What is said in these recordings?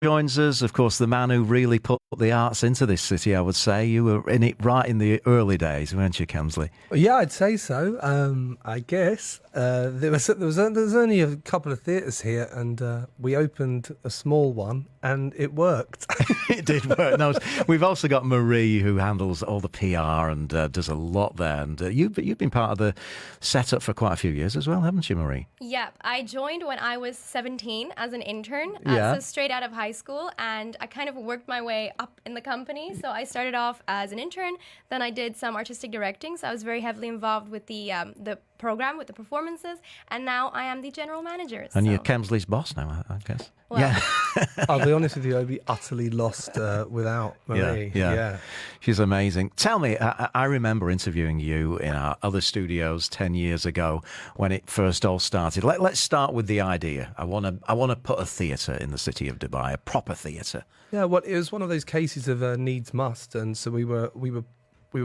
joins us, of course, the man who really put the arts into this city, I would say. You were in it right in the early days, weren't you, Kemsley? Yeah, I'd say so. I guess there was only a couple of theatres here, and we opened a small one, and it worked. It did work. No, we've also got Marie, who handles all the PR and does a lot there. And you've been part of the setup for quite a few years as well, haven't you, Marie? Yep, I joined when I was 17 as an intern, Yeah. so straight out of high school, and I kind of worked my way up in the company. So I started off as an intern, then I did some artistic directing, so I was very heavily involved with the program, with the performances, and now I am the general manager. And so. you're Kemsley's boss now, I guess. Well, yeah. I'll be honest with you, I'd be utterly lost without Marie. Yeah. She's amazing. Tell me, I remember interviewing you in our other studios 10 years ago when it first all started. Let's start with the idea. I want to put a theatre in the city of Dubai, a proper theatre. Yeah, well, it was one of those cases of needs must, and so we were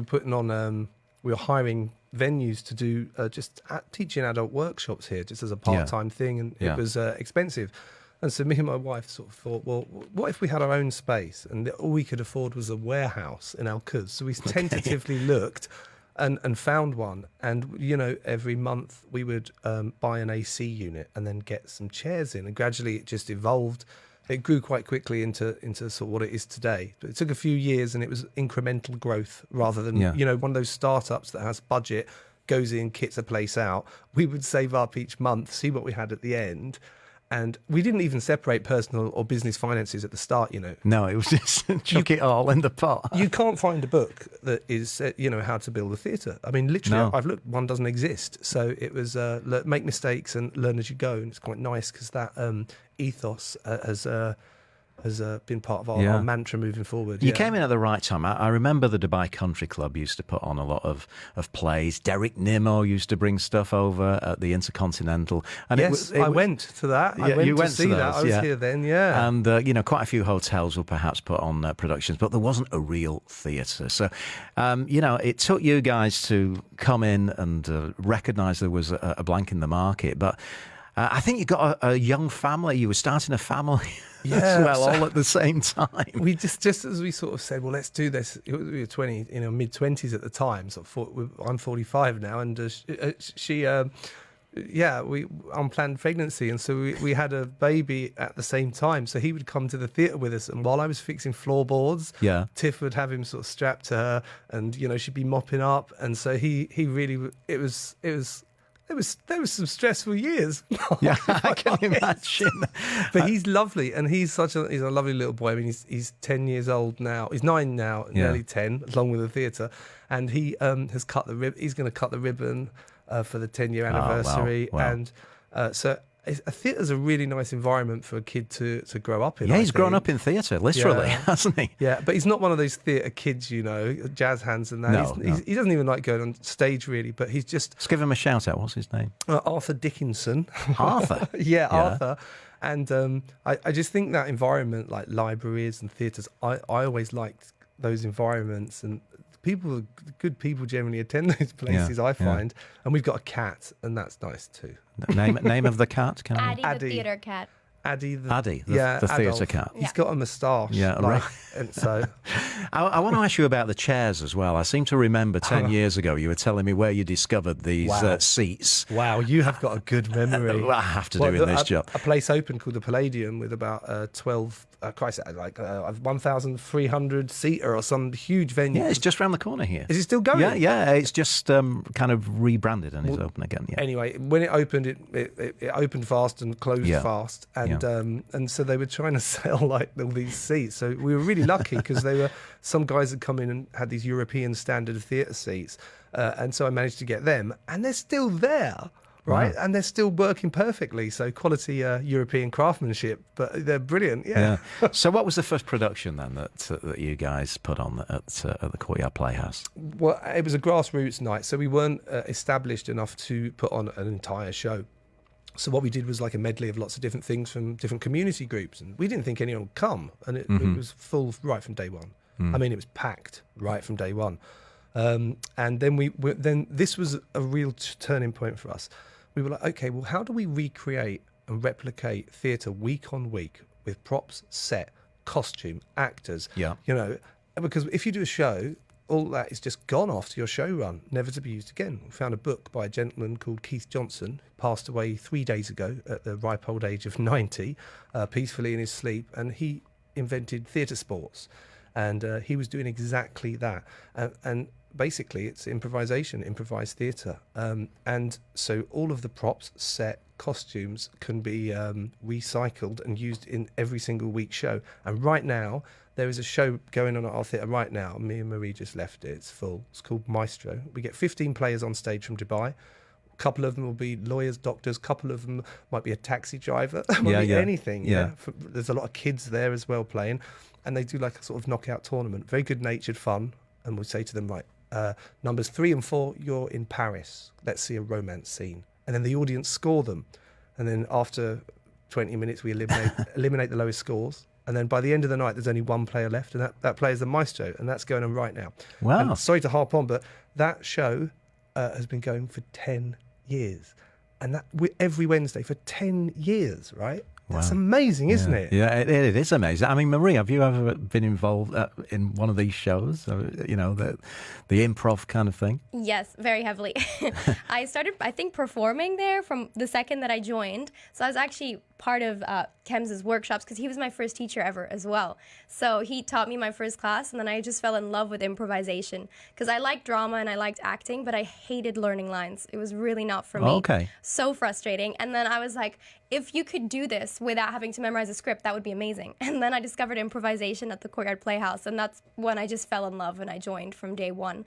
putting on we were hiring venues to do teaching adult workshops here, just as a part-time thing, and it was expensive. And so me and my wife sort of thought, well, what if we had our own space and all we could afford was a warehouse in Al Quds? So we tentatively looked and found one. And, every month we would buy an AC unit and then get some chairs in. And gradually it just evolved. It grew quite quickly into sort of what it is today. But it took a few years, and it was incremental growth rather than, one of those startups that has budget, goes in, kits a place out. We would save up each month, see what we had at the end. And we didn't even separate personal or business finances at the start, No, it was just chuck it all in the pot. You can't find a book that is, how to build a theatre. I mean, literally, No. I've looked, one doesn't exist. So it was make mistakes and learn as you go. And it's quite nice because that ethos has been part of our mantra moving forward. You came in at the right time. I remember the Dubai Country Club used to put on a lot of plays. Derek Nimmo used to bring stuff over at the Intercontinental. And I went to that. I went to see that. I was here then, yeah. And, quite a few hotels will perhaps put on productions, but there wasn't a real theatre. So, it took you guys to come in and recognise there was a blank in the market. But I think you got a young family. You were starting a family as well, all at the same time. We just as we sort of said, well, let's do this. We were mid-20s at the time. I'm 45 now, and she unplanned pregnancy, and so we had a baby at the same time. So he would come to the theatre with us, and while I was fixing floorboards, Tiff would have him sort of strapped to her, and she'd be mopping up, and so he really There was some stressful years. Yeah, I can imagine. But he's lovely, and he's a lovely little boy. I mean, he's 10 years old now. He's 9 now, nearly 10, along with the theatre. And he has cut the ribbon. He's going to cut the ribbon for the 10-year anniversary. Wow. And so a theatre's a really nice environment for a kid to grow up in. Yeah, he's grown up in theatre, literally, hasn't he? Yeah, but he's not one of those theatre kids, jazz hands and that. No. He doesn't even like going on stage, really, but he's just... Let's give him a shout out. What's his name? Arthur Dickinson. Arthur? Yeah, Arthur. And I just think that environment, like libraries and theatres, I always liked those environments, and good people generally attend those places, I find. And we've got a cat, and that's nice too. Name of the cat? Addy, the theatre cat. Addy, the theatre cat. He's got a moustache. Yeah, right. And so, I want to ask you about the chairs as well. I seem to remember 10 years ago you were telling me where you discovered these seats. Wow, you have got a good memory. I have to do in this job. A place opened called the Palladium with about 12, 1,300 seater or some huge venue. Yeah, it's just around the corner here. Is it still going? Yeah. It's just kind of rebranded and is open again. Yeah. Anyway, when it opened, it opened fast and closed fast, and so they were trying to sell like all these seats. So we were really lucky because some guys had come in and had these European standard theatre seats, and so I managed to get them, and they're still there. Right, and they're still working perfectly. So quality European craftsmanship, but they're brilliant. Yeah. So what was the first production then that you guys put on at the Courtyard Playhouse? Well, it was a grassroots night, so we weren't established enough to put on an entire show. So what we did was like a medley of lots of different things from different community groups, and we didn't think anyone would come, and it was full right from day one. I mean, it was packed right from day one, and then this was a real turning point for us. We were like, okay, well, how do we recreate and replicate theatre week on week with props, set, costume, actors. Yeah. You know, because if you do a show, all that is just gone after your show run, never to be used again. We found a book by a gentleman called Keith Johnson, who passed away 3 days ago at the ripe old age of 90, peacefully in his sleep, and he invented theatre sports. And he was doing exactly that. And basically, it's improvisation, improvised theatre. And so all of the props, set, costumes can be recycled and used in every single week's show. And right now, there is a show going on at our theatre right now. Me and Marie just left it. It's full. It's called Maestro. We get 15 players on stage from Dubai. A couple of them will be lawyers, doctors. A couple of them might be a taxi driver. Might be anything. Yeah. There's a lot of kids there as well playing. And they do like a sort of knockout tournament. Very good-natured fun. And we say to them, right, numbers 3 and 4, you're in Paris. Let's see a romance scene. And then the audience score them. And then after 20 minutes, we eliminate the lowest scores. And then by the end of the night, there's only one player left, and that player is the maestro, and that's going on right now. Wow. And sorry to harp on, but that show has been going for 10 years. And that every Wednesday for 10 years, right? That's amazing, isn't it? Yeah, it is amazing. I mean, Marie, have you ever been involved in one of these shows? You know, the improv kind of thing? Yes, very heavily. I started, I think, performing there from the second that I joined. So I was actually part of Kems's workshops because he was my first teacher ever as well. So he taught me my first class, and then I just fell in love with improvisation because I liked drama and I liked acting, but I hated learning lines. It was really not for me. Okay. So frustrating. And then I was like, if you could do this without having to memorize a script, that would be amazing. And then I discovered improvisation at the Courtyard Playhouse, and that's when I just fell in love and I joined from day one.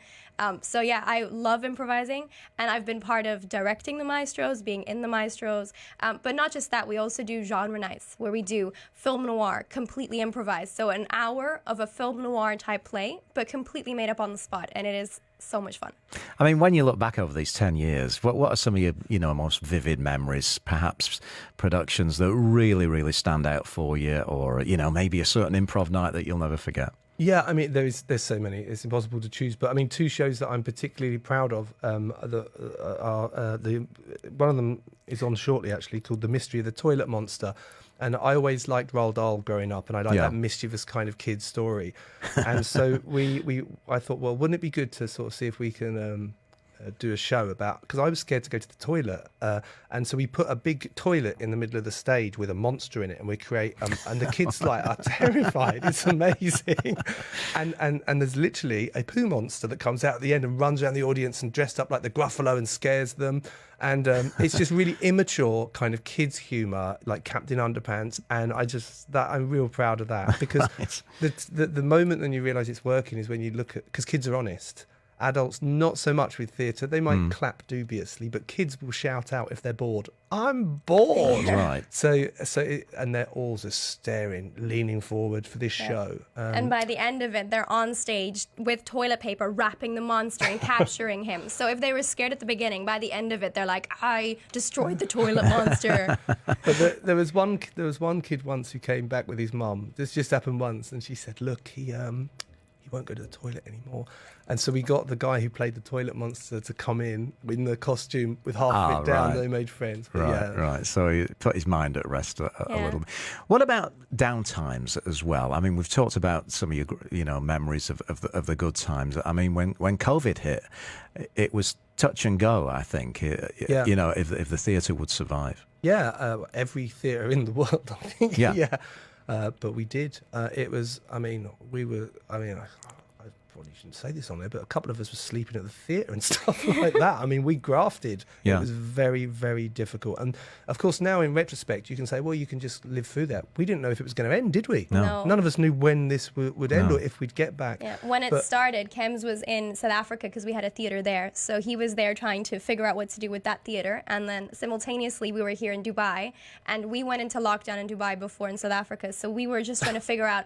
So yeah, I love improvising, and I've been part of directing the maestros, being in the maestros, but not just that, we also do genre nights where we do film noir, completely improvised. So an hour of a film noir type play, but completely made up on the spot, and it is so much fun. I mean, when you look back over these 10 years, what are some of your most vivid memories, perhaps productions that really, really stand out for you, or, maybe a certain improv night that you'll never forget? Yeah, I mean, there's so many. It's impossible to choose. But I mean, 2 shows that I'm particularly proud of. One of them is on shortly, actually, called The Mystery of the Toilet Monster. And I always liked Roald Dahl growing up, and I liked that mischievous kind of kid story. And so I thought, well, wouldn't it be good to sort of see if we can do a show about, because I was scared to go to the toilet, and so we put a big toilet in the middle of the stage with a monster in it, and we create and the kids are terrified. It's amazing. And there's literally a poo monster that comes out at the end and runs around the audience and dressed up like the Gruffalo and scares them. And it's just really immature kind of kids humor, like Captain Underpants, and I'm real proud of that, because the moment when you realize it's working is when you look at, because kids are honest. Adults, not so much with theatre. They might clap dubiously, but kids will shout out if they're bored. I'm bored. Right. And they're all just staring, leaning forward for this show. And by the end of it, they're on stage with toilet paper, wrapping the monster and capturing him. So if they were scared at the beginning, by the end of it, they're like, I destroyed the toilet monster. But there was one kid once who came back with his mum. This just happened once, and she said, look, he won't go to the toilet anymore. And so we got the guy who played the toilet monster to come in the costume with half of it down. They made friends. But Right. So he put his mind at rest a little bit. What about downtimes as well? I mean, we've talked about some of your memories of the good times. I mean, when COVID hit, it was touch and go, I think, if the theatre would survive. Yeah, every theatre in the world, I think. Yeah. But we did. It was, I probably shouldn't say this on there, but a couple of us were sleeping at the theatre and stuff like that. I mean, we grafted. Yeah. It was very, very difficult. And of course, now in retrospect, you can say, well, you can just live through that. We didn't know if it was going to end, did we? No. None of us knew when this would end or if we'd get back. Yeah. When it started, Kems was in South Africa because we had a theatre there. So he was there trying to figure out what to do with that theatre. And then simultaneously, we were here in Dubai. And we went into lockdown in Dubai before in South Africa. So we were just trying to figure out,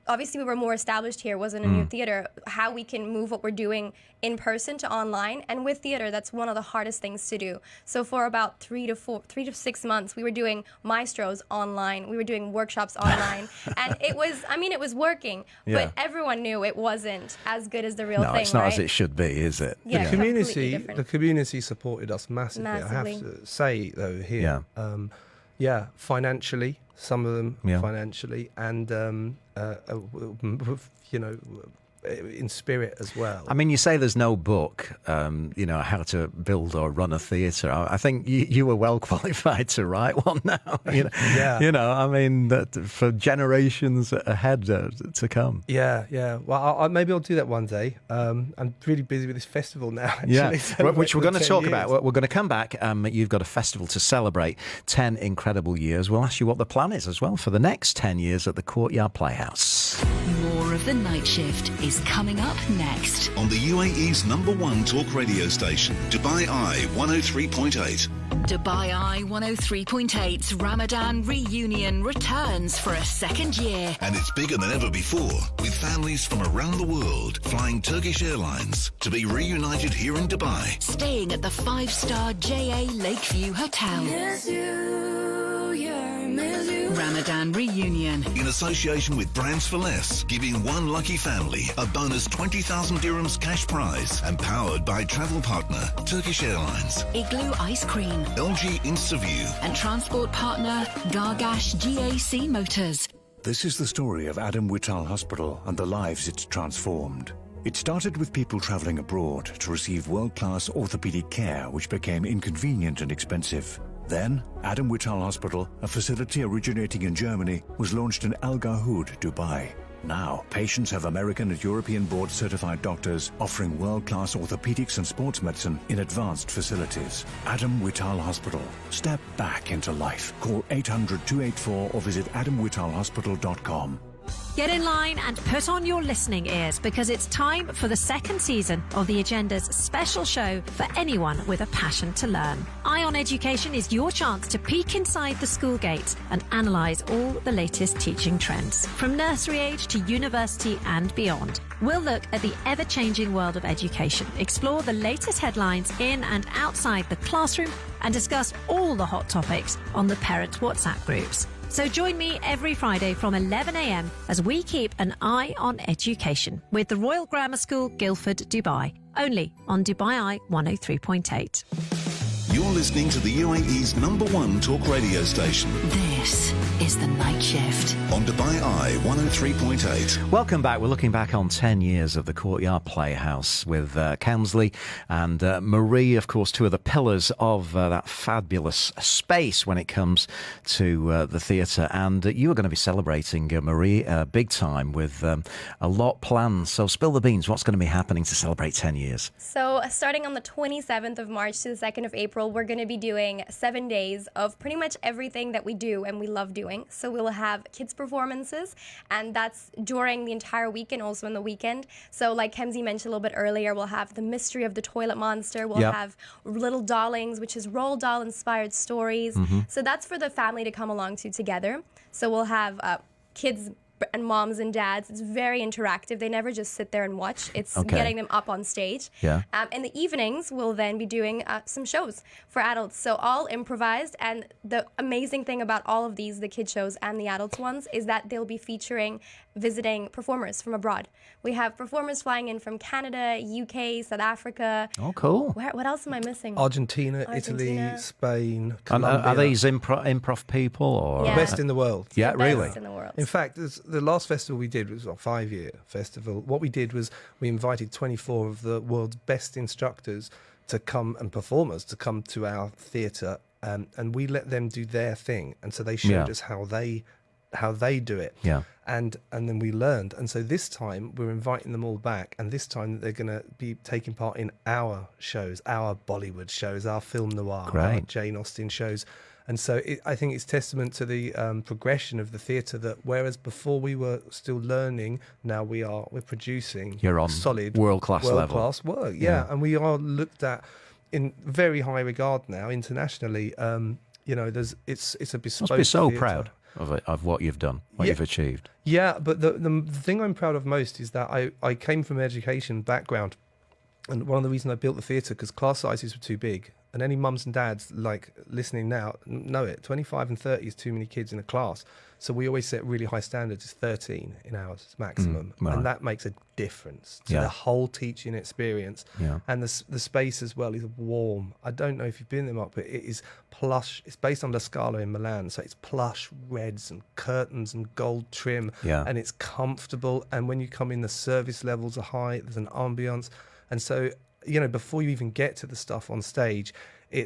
obviously we were more established here, wasn't a new theatre, how we can move what we're doing in person to online. And with theatre, that's one of the hardest things to do. So for about 3 to 6 months, we were doing maestros online, we were doing workshops online, and it was working, but everyone knew it wasn't as good as the real thing. No, it's not right? as it should be, is it? Yeah, the community supported us massively. I have to say, though, here, financially, some of them Yeah. financially, and you know, in spirit as well. I mean, you say there's no book, how to build or run a theatre. I think you were well qualified to write one now. Yeah. I mean, that for generations ahead to come. Yeah. Well, maybe I'll do that one day. I'm really busy with this festival now, actually. Yeah, which we're going to 10 talk years. about. We're going to come back. You've got a festival to celebrate 10 incredible years. We'll ask you what the plan is as well for the next 10 years at the Courtyard Playhouse. More of The Night Shift is coming up next. On the UAE's #1 talk radio station, Dubai Eye 103.8. Dubai Eye 103.8's Ramadan reunion returns for a second year. And it's bigger than ever before, with families from around the world flying Turkish Airlines to be reunited here in Dubai. Staying at the 5-star JA Lakeview Hotel. Ramadan reunion. In association with Brands for Less, giving one lucky family a bonus 20,000 dirhams cash prize, and powered by travel partner Turkish Airlines, Igloo Ice Cream, LG InstaView, and transport partner Gargash GAC Motors. This is the story of Adam Whitall Hospital and the lives it's transformed. It started with people travelling abroad to receive world-class orthopaedic care, which became inconvenient and expensive. Then, Adam Whitall Hospital, a facility originating in Germany, was launched in Al Garhoud, Dubai. Now, patients have American and European board-certified doctors offering world-class orthopedics and sports medicine in advanced facilities. Adam Whitall Hospital. Step back into life. Call 800-284 or visit adamwhitallhospital.com. Get in line and put on your listening ears, because it's time for the second season of the Agenda's special show for anyone with a passion to learn. Eye on Education is your chance to peek inside the school gates and analyse all the latest teaching trends, from nursery age to university and beyond. We'll look at the ever-changing world of education, explore the latest headlines in and outside the classroom, and discuss all the hot topics on the parent WhatsApp groups. So join me every Friday from 11 a.m. as we keep an eye on education with the Royal Grammar School, Guildford, Dubai. Only on Dubai Eye 103.8. You're listening to the UAE's #1 talk radio station. This is The Night Shift. On Dubai Eye 103.8. Welcome back. We're looking back on 10 years of the Courtyard Playhouse with Kemsley and Marie, of course, two of the pillars of that fabulous space when it comes to the theatre. And you are going to be celebrating, Marie, big time with a lot planned. So spill the beans. What's going to be happening to celebrate 10 years? So starting on the 27th of March to the 2nd of April, we're going to be doing 7 days of pretty much everything that we do and we love doing. So we will have kids performances, and that's during the entire week and also in the weekend. So like Kemsey mentioned a little bit earlier, we'll have the mystery of the toilet monster. We'll have little dollings, which is Roald Dahl inspired stories. So that's for the family to come along to together. So we'll have kids and moms and dads. It's very interactive. They never just sit there and watch. It's getting them up on stage. Yeah. In the evenings, we'll then be doing some shows for adults. So all improvised. And the amazing thing about all of these, the kid shows and the adults ones, is that they'll be featuring visiting performers from abroad. We have performers flying in from Canada, UK, South Africa. Oh, cool. What else am I missing? Argentina, Italy, Spain, And Colombia. are these improv people? Or Yeah. Best in the world. Yeah, The really? best in the world. In fact, the last festival we did was a 5-year festival. What we did was we invited 24 of the world's best instructors to come, and performers to come to our theatre, and we let them do their thing. And so they showed us how they do it. Yeah. And then we learned. And so this time we're inviting them all back, and this time they're going to be taking part in our shows, our Bollywood shows, our film noir, our Great. Jane Austen shows. And so I think it's testament to the progression of the theatre, that whereas before we were still learning, now we're producing You're on solid world-class level. world-class work. Yeah. And we are looked at in very high regard now internationally. It's a bespoke. Must be so theatre. proud of what you've done, what you've achieved. Yeah, but the thing I'm proud of most is that I came from an education background, and one of the reasons I built the theatre, because class sizes were too big. and any mums and dads like listening now know it. 25 and 30 is too many kids in a class. So we always set really high standards. It's 13 in hours maximum, right. and that makes a difference to Yeah. the whole teaching experience. Yeah. And the space as well is warm. I don't know if you've been there, Mark, but it is plush. It's based on La Scala in Milan, so it's plush reds and curtains and gold trim, Yeah. and it's comfortable. And when you come in, the service levels are high. There's an ambience, and so before you even get to the stuff on stage,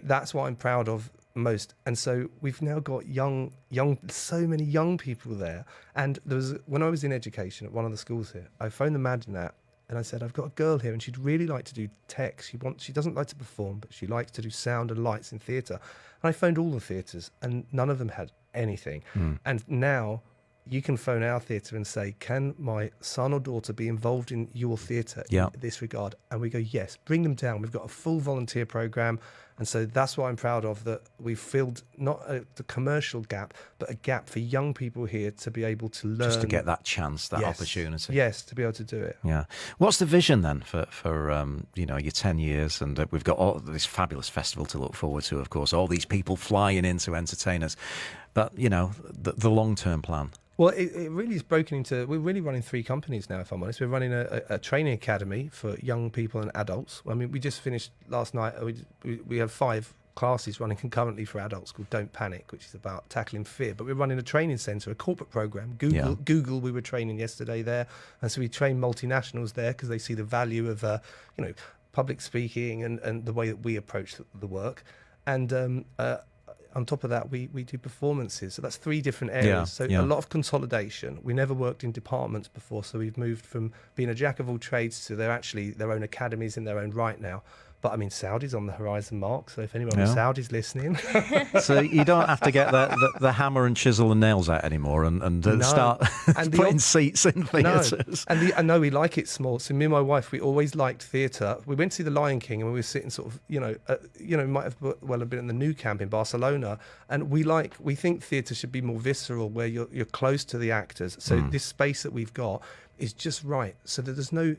that's what I'm proud of most. And so we've now got so many young people there. And when I was in education at one of the schools here, I phoned the Madinat and I said, I've got a girl here and she'd really like to do tech. She doesn't like to perform, but she likes to do sound and lights in theatre. And I phoned all the theatres and none of them had anything. And now you can phone our theatre and say, can my son or daughter be involved in your theatre in this regard? And we go, yes, bring them down. We've got a full volunteer programme. And so that's what I'm proud of, that we've filled not the commercial gap, but a gap for young people here to be able to learn. Just to get that chance, that opportunity. Yes, to be able to do it. Yeah. What's the vision then for your 10 years? And we've got all this fabulous festival to look forward to, of course, all these people flying in to entertain us. But, the long-term plan. Well, it really is broken into... We're really running 3 companies now, if I'm honest. We're running a training academy for young people and adults. I mean, we just finished last night. We have 5 classes running concurrently for adults called Don't Panic, which is about tackling fear. But we're running a training centre, a corporate programme. Google, we were training yesterday there. And so we train multinationals there because they see the value of, public speaking and the way that we approach the work. And... on top of that, we do performances. So that's 3 different areas. A lot of consolidation. We never worked in departments before, so we've moved from being a jack of all trades to they're actually their own academies in their own right now. But I mean, Saudi's on the horizon, Mark. So if anyone from Saudi's listening, so you don't have to get the hammer and chisel and nails out anymore and start putting seats in theatres. No. And I know we like it small. So me and my wife, we always liked theatre. We went to see The Lion King, and we were sitting sort of, might have been in the Nou Camp in Barcelona. And we think theatre should be more visceral, where you're close to the actors. So this space that we've got is just right, so that there's no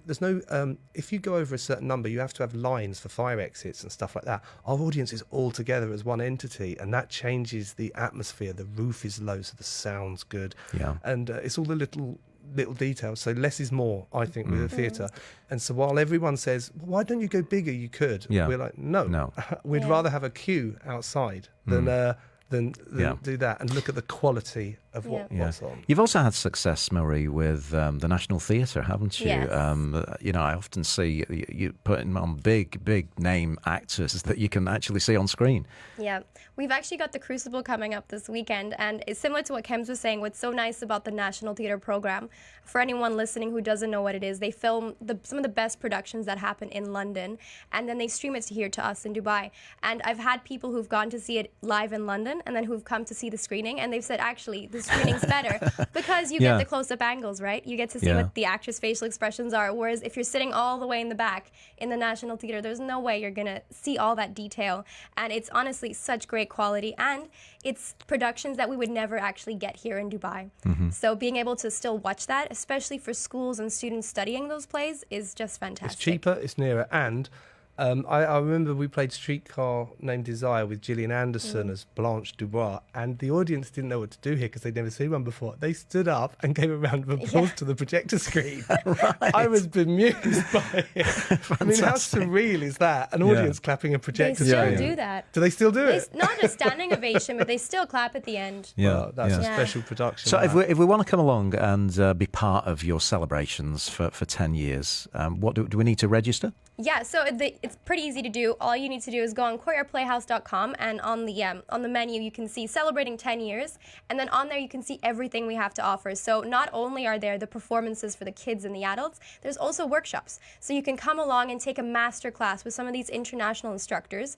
if you go over a certain number, you have to have lines for fire exits and stuff like that. Our audience is all together as one entity, and that changes the atmosphere. The roof is low, so the sound's good, and it's all the little details. So less is more, I think, with the theatre. And so while everyone says, well, why don't you go bigger, you could, we're like, no. We'd rather have a queue outside than do that, and look at the quality of what's on. You've also had success, Marie, with the National Theatre, haven't you? Yes. I often see you putting on big name actors that you can actually see on screen. Yeah, we've actually got the Crucible coming up this weekend, and it's similar to what Kems was saying. What's so nice about the National Theatre program, for anyone listening who doesn't know what it is, they film some of the best productions that happen in London, and then they stream it here to us in Dubai. And I've had people who've gone to see it live in London, and then who've come to see the screening, and they've said, actually, the screening's better because you get the close-up angles, right? You get to see what the actors' facial expressions are, whereas if you're sitting all the way in the back in the National Theatre, there's no way you're going to see all that detail. And it's honestly such great quality, and it's productions that we would never actually get here in Dubai. So being able to still watch that, especially for schools and students studying those plays, is just fantastic. It's cheaper, it's nearer, and I remember we played Streetcar Named Desire with Gillian Anderson as Blanche Dubois, and the audience didn't know what to do here because they'd never seen one before. They stood up and gave a round of applause to the projector screen. I was bemused by it. I mean, how surreal is that? An audience clapping a projector screen. They still do that. Do they still do it? Not a standing ovation, but they still clap at the end. Well, that's a special production. So if we want to come along and be part of your celebrations for 10 years, what do we need to register? Yeah, so it's pretty easy to do. All you need to do is go on courtyardplayhouse.com, and on the menu you can see celebrating 10 years, and then on there you can see everything we have to offer. So not only are there the performances for the kids and the adults, there's also workshops. So you can come along and take a master class with some of these international instructors,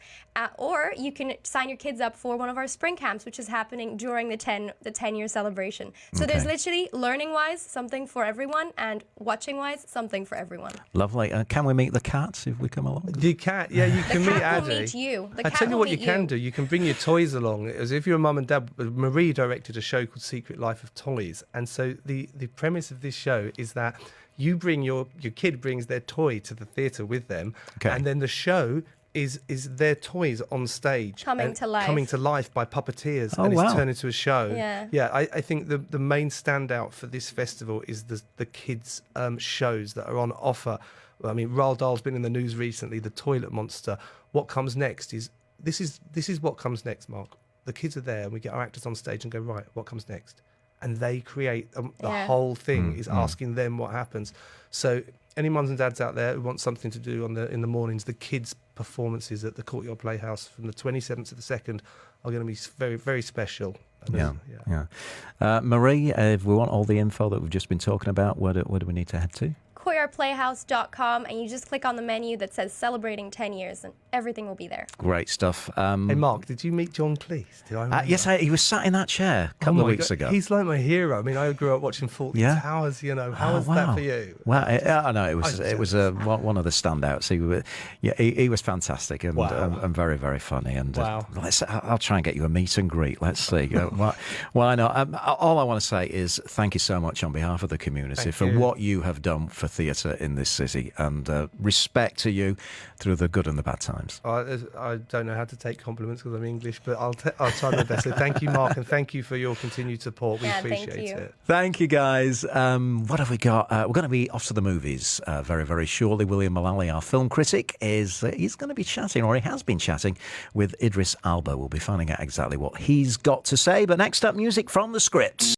or you can sign your kids up for one of our spring camps, which is happening during the 10-year celebration. So there's literally learning-wise something for everyone, and watching-wise something for everyone. Lovely. Can we meet the cat if we come along? You can, you can meet Addy. Will meet you. I tell you what you can do. You can bring your toys along. As if you're a mum and dad, Marie directed a show called Secret Life of Toys, and so the premise of this show is that you bring your kid brings their toy to the theatre with them, and then the show is their toys on stage Coming to life. coming to life by puppeteers, Oh, and it's wow. turned into a show. Yeah. I think the main standout for this festival is the kids shows that are on offer. I mean, Roald Dahl's been in the news recently. The Toilet Monster. What comes next is this is what comes next, Mark. The kids are there, and we get our actors on stage and go, right, what comes next? And they create the whole thing is asking them what happens. So any mums and dads out there who want something to do in the mornings, the kids' performances at the Courtyard Playhouse from the 27th to the 2nd are going to be very, very special. And Marie, if we want all the info that we've just been talking about, where do we need to head to? courtyardplayhouse.com, and you just click on the menu that says celebrating 10 years, and everything will be there. Great stuff. Hey, Mark, did you meet John Cleese? Did I remember? Yes, he was sat in that chair a couple of weeks ago. He's like my hero. I mean, I grew up watching Fawlty Towers. How was that for you? Well, I know it was one of the standouts. He was fantastic and very, very funny. And I'll try and get you a meet and greet. Let's see. Why not? All I want to say is thank you so much on behalf of the community for what you have done for theatre in this city, and respect to you through the good and the bad times. I don't know how to take compliments because I'm English, but I'll try my best. So thank you, Mark, and thank you for your continued support. We appreciate it. Thank you, guys. What have we got? We're going to be off to the movies very, very shortly. William Mullally, our film critic, he's going to be chatting, or he has been chatting, with Idris Elba. We'll be finding out exactly what he's got to say. But next up, music from the scripts.